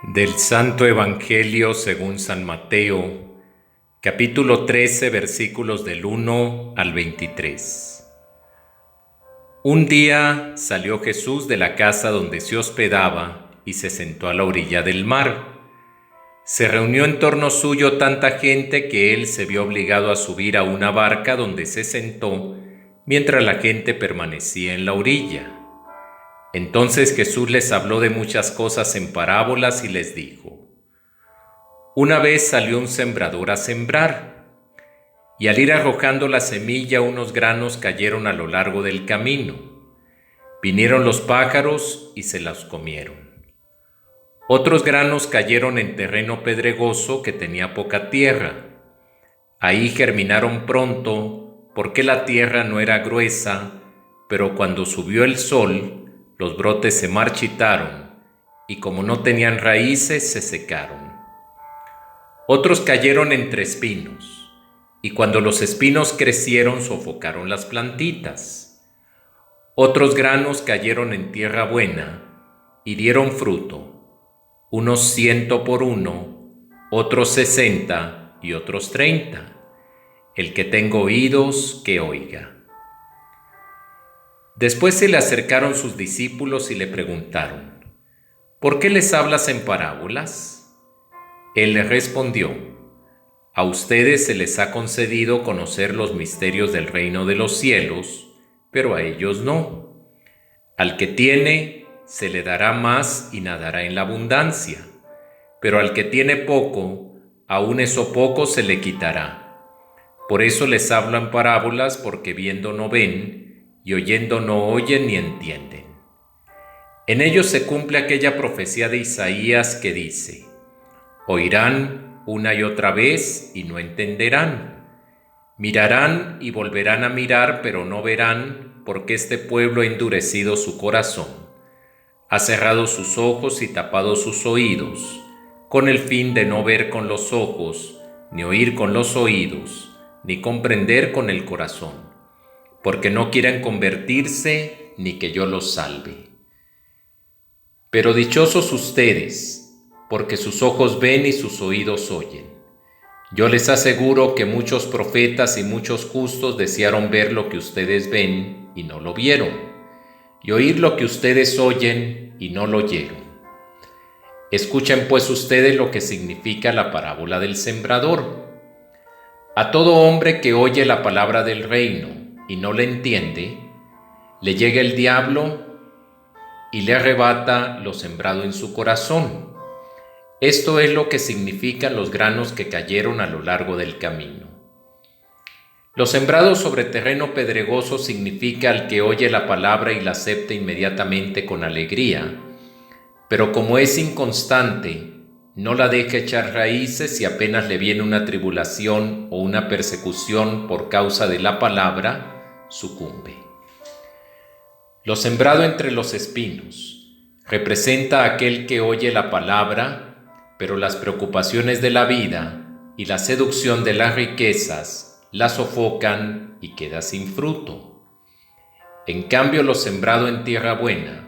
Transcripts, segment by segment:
Del Santo Evangelio según San Mateo, capítulo 13, versículos del 1 al 23. Un día salió Jesús de la casa donde se hospedaba y se sentó a la orilla del mar. Se reunió en torno suyo tanta gente que él se vio obligado a subir a una barca donde se sentó mientras la gente permanecía en la orilla. Entonces Jesús les habló de muchas cosas en parábolas y les dijo: Una vez salió un sembrador a sembrar, y al ir arrojando la semilla unos granos cayeron a lo largo del camino. Vinieron los pájaros y se los comieron. Otros granos cayeron en terreno pedregoso que tenía poca tierra. Ahí germinaron pronto, porque la tierra no era gruesa, pero cuando subió el sol, los brotes se marchitaron, y como no tenían raíces, se secaron. Otros cayeron entre espinos, y cuando los espinos crecieron, sofocaron las plantitas. Otros granos cayeron en tierra buena, y dieron fruto, unos 100 por uno, otros 60 y otros 30. El que tenga oídos, que oiga. Después se le acercaron sus discípulos y le preguntaron: ¿Por qué les hablas en parábolas? Él les respondió: A ustedes se les ha concedido conocer los misterios del reino de los cielos, pero a ellos no. Al que tiene, se le dará más y nadará en la abundancia, pero al que tiene poco, aún eso poco se le quitará. Por eso les hablo en parábolas, porque viendo no ven, y oyendo no oyen ni entienden. En ellos se cumple aquella profecía de Isaías que dice: Oirán una y otra vez y no entenderán. Mirarán y volverán a mirar, pero no verán, porque este pueblo ha endurecido su corazón. Ha cerrado sus ojos y tapado sus oídos, con el fin de no ver con los ojos, ni oír con los oídos, ni comprender con el corazón, porque no quieren convertirse ni que yo los salve. Pero dichosos ustedes, porque sus ojos ven y sus oídos oyen. Yo les aseguro que muchos profetas y muchos justos desearon ver lo que ustedes ven y no lo vieron, y oír lo que ustedes oyen y no lo oyeron. Escuchen pues ustedes lo que significa la parábola del sembrador. A todo hombre que oye la palabra del reino y no le entiende, le llega el diablo y le arrebata lo sembrado en su corazón. Esto es lo que significan los granos que cayeron a lo largo del camino. Lo sembrado sobre terreno pedregoso significa al que oye la palabra y la acepta inmediatamente con alegría, pero como es inconstante, no la deja echar raíces y apenas le viene una tribulación o una persecución por causa de la palabra, sucumbe. Lo sembrado entre los espinos representa a aquel que oye la palabra, pero las preocupaciones de la vida y la seducción de las riquezas la sofocan y queda sin fruto. En cambio, lo sembrado en tierra buena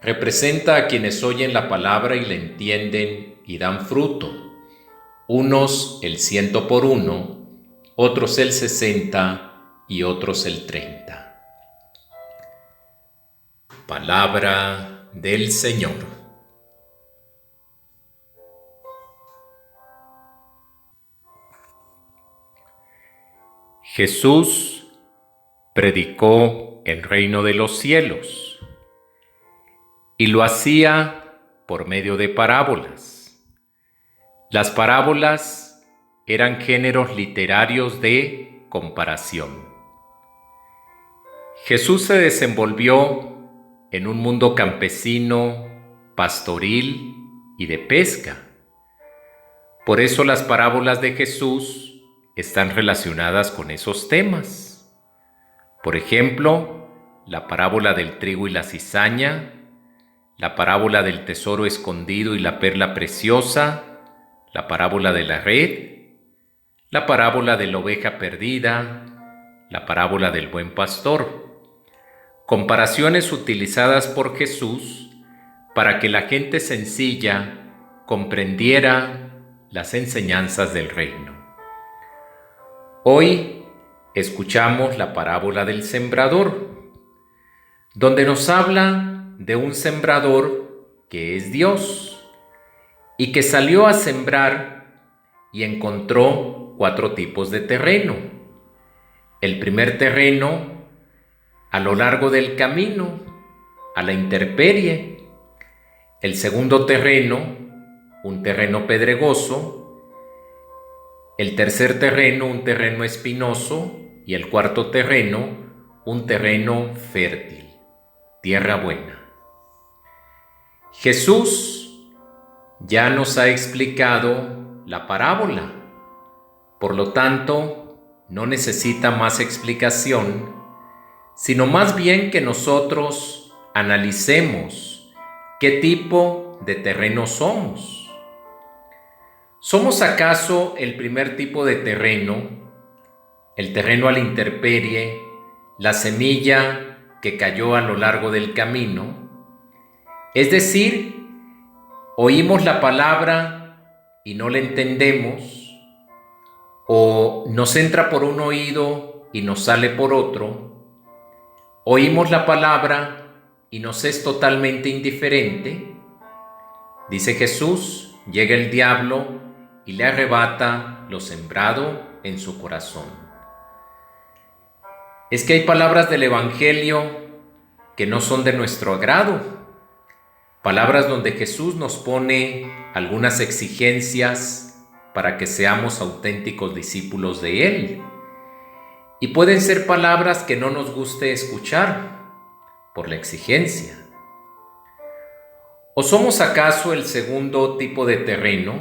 representa a quienes oyen la palabra y la entienden y dan fruto, unos el 100 por uno, otros el 60 y otros el 30. Palabra del Señor. Jesús predicó el reino de los cielos y lo hacía por medio de parábolas. Las parábolas eran géneros literarios de comparación. Jesús se desenvolvió en un mundo campesino, pastoril y de pesca. Por eso las parábolas de Jesús están relacionadas con esos temas. Por ejemplo, la parábola del trigo y la cizaña, la parábola del tesoro escondido y la perla preciosa, la parábola de la red, la parábola de la oveja perdida, la parábola del buen pastor. Comparaciones utilizadas por Jesús para que la gente sencilla comprendiera las enseñanzas del reino. Hoy escuchamos la parábola del sembrador, donde nos habla de un sembrador que es Dios y que salió a sembrar y encontró 4 tipos de terreno. El primer terreno, a lo largo del camino, a la intemperie. El segundo terreno, un terreno pedregoso. El tercer terreno, un terreno espinoso. Y el cuarto terreno, un terreno fértil, tierra buena. Jesús ya nos ha explicado la parábola, por lo tanto, no necesita más explicación, sino más bien que nosotros analicemos qué tipo de terreno somos. ¿Somos acaso el primer tipo de terreno, el terreno a la intemperie, la semilla que cayó a lo largo del camino? Es decir, oímos la palabra y no la entendemos, o nos entra por un oído y nos sale por otro. Oímos la palabra y nos es totalmente indiferente. Dice Jesús, llega el diablo y le arrebata lo sembrado en su corazón. Es que hay palabras del Evangelio que no son de nuestro agrado, palabras donde Jesús nos pone algunas exigencias para que seamos auténticos discípulos de Él. Y pueden ser palabras que no nos guste escuchar por la exigencia. ¿O somos acaso el segundo tipo de terreno,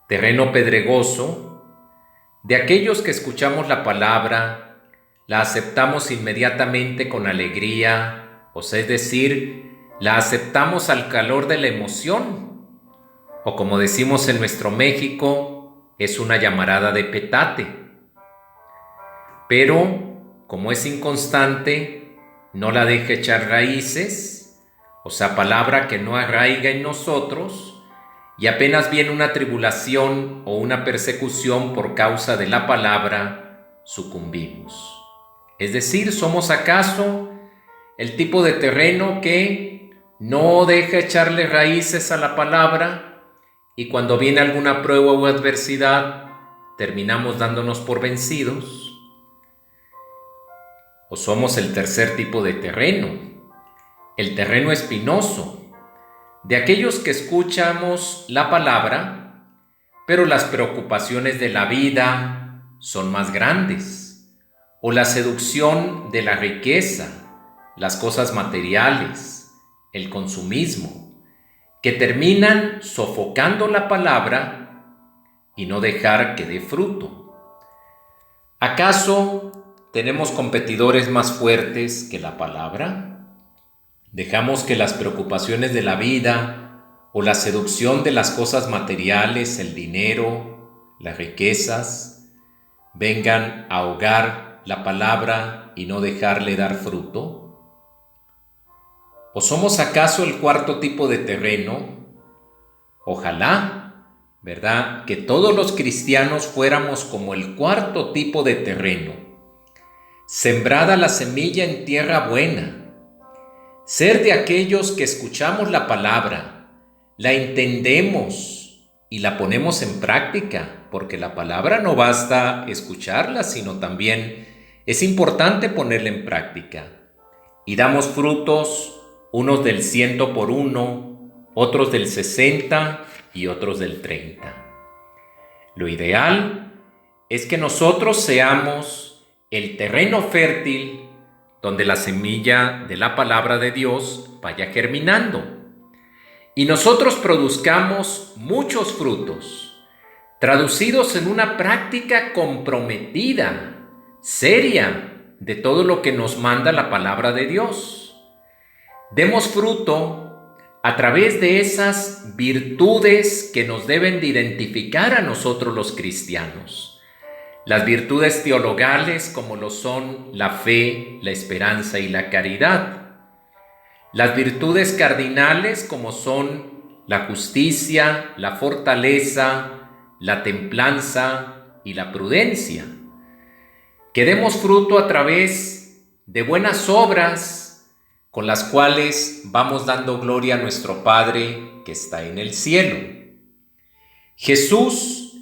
terreno pedregoso, de aquellos que escuchamos la palabra, la aceptamos inmediatamente con alegría, o sea, es decir, la aceptamos al calor de la emoción? O como decimos en nuestro México, es una llamarada de petate. Pero, como es inconstante, no la deja echar raíces, o sea, palabra que no arraiga en nosotros, y apenas viene una tribulación o una persecución por causa de la palabra, sucumbimos. Es decir, ¿somos acaso el tipo de terreno que no deja echarle raíces a la palabra? Y cuando viene alguna prueba o adversidad, terminamos dándonos por vencidos. ¿O somos el tercer tipo de terreno, el terreno espinoso, de aquellos que escuchamos la palabra, pero las preocupaciones de la vida son más grandes, o la seducción de la riqueza, las cosas materiales, el consumismo, que terminan sofocando la palabra y no dejar que dé fruto? ¿Acaso tenemos competidores más fuertes que la palabra? ¿Dejamos que las preocupaciones de la vida o la seducción de las cosas materiales, el dinero, las riquezas, vengan a ahogar la palabra y no dejarle dar fruto? ¿O somos acaso el cuarto tipo de terreno? Ojalá, ¿verdad?, que todos los cristianos fuéramos como el cuarto tipo de terreno. Sembrada la semilla en tierra buena. Ser de aquellos que escuchamos la palabra, la entendemos y la ponemos en práctica, porque la palabra no basta escucharla, sino también es importante ponerla en práctica. Y damos frutos, unos del 100 por 1, otros del 60 y otros del 30. Lo ideal es que nosotros seamos el terreno fértil donde la semilla de la palabra de Dios vaya germinando y nosotros produzcamos muchos frutos, traducidos en una práctica comprometida, seria, de todo lo que nos manda la palabra de Dios. Demos fruto a través de esas virtudes que nos deben de identificar a nosotros los cristianos. Las virtudes teologales como lo son la fe, la esperanza y la caridad. Las virtudes cardinales como son la justicia, la fortaleza, la templanza y la prudencia. Que demos fruto a través de buenas obras con las cuales vamos dando gloria a nuestro Padre que está en el cielo. Jesús,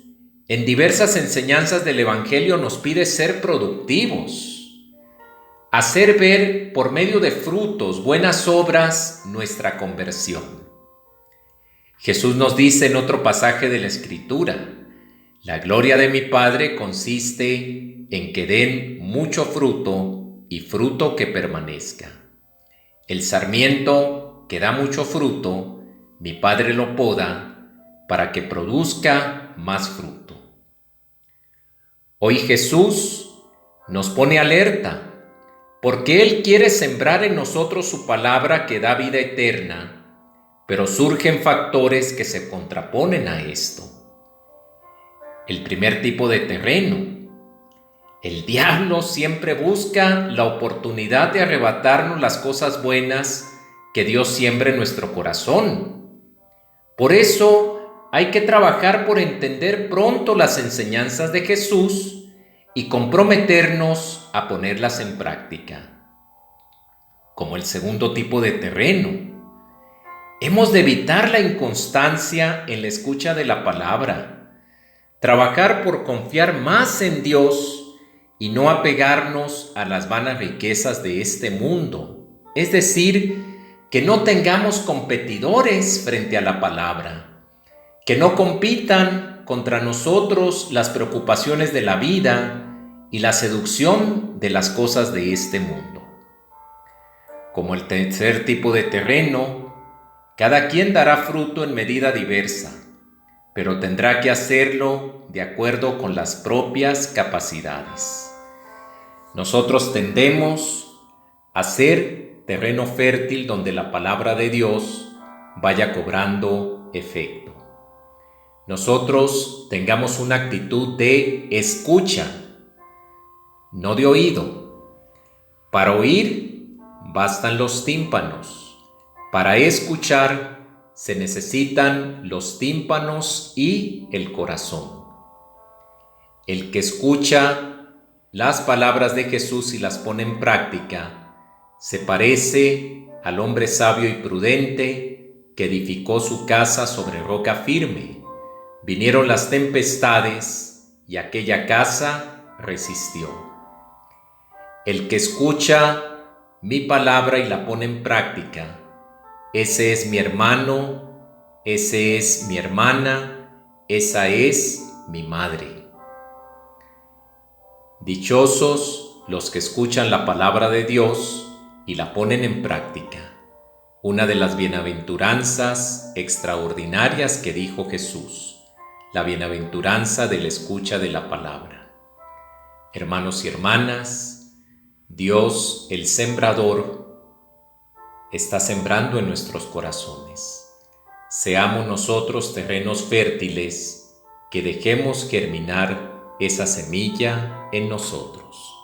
en diversas enseñanzas del Evangelio, nos pide ser productivos, hacer ver por medio de frutos, buenas obras, nuestra conversión. Jesús nos dice en otro pasaje de la Escritura: la gloria de mi Padre consiste en que den mucho fruto y fruto que permanezca. El sarmiento que da mucho fruto, mi Padre lo poda para que produzca más fruto. Hoy Jesús nos pone alerta porque Él quiere sembrar en nosotros su palabra que da vida eterna, pero surgen factores que se contraponen a esto. El primer tipo de terreno. El diablo siempre busca la oportunidad de arrebatarnos las cosas buenas que Dios siembra en nuestro corazón. Por eso hay que trabajar por entender pronto las enseñanzas de Jesús y comprometernos a ponerlas en práctica. Como el segundo tipo de terreno. Hemos de evitar la inconstancia en la escucha de la palabra, trabajar por confiar más en Dios y no apegarnos a las vanas riquezas de este mundo. Es decir, que no tengamos competidores frente a la palabra, que no compitan contra nosotros las preocupaciones de la vida y la seducción de las cosas de este mundo. Como el tercer tipo de terreno, cada quien dará fruto en medida diversa, pero tendrá que hacerlo de acuerdo con las propias capacidades. Nosotros tendemos a ser terreno fértil donde la palabra de Dios vaya cobrando efecto. Nosotros tengamos una actitud de escucha, no de oído. Para oír bastan los tímpanos. Para escuchar se necesitan los tímpanos y el corazón. El que escucha las palabras de Jesús y las pone en práctica se parece al hombre sabio y prudente que edificó su casa sobre roca firme. Vinieron las tempestades y aquella casa resistió. El que escucha mi palabra y la pone en práctica, ese es mi hermano, ese es mi hermana, esa es mi madre. Dichosos los que escuchan la palabra de Dios y la ponen en práctica. Una de las bienaventuranzas extraordinarias que dijo Jesús, la bienaventuranza de la escucha de la palabra. Hermanos y hermanas, Dios, el sembrador, está sembrando en nuestros corazones. Seamos nosotros terrenos fértiles, que dejemos germinar esa semilla en nosotros.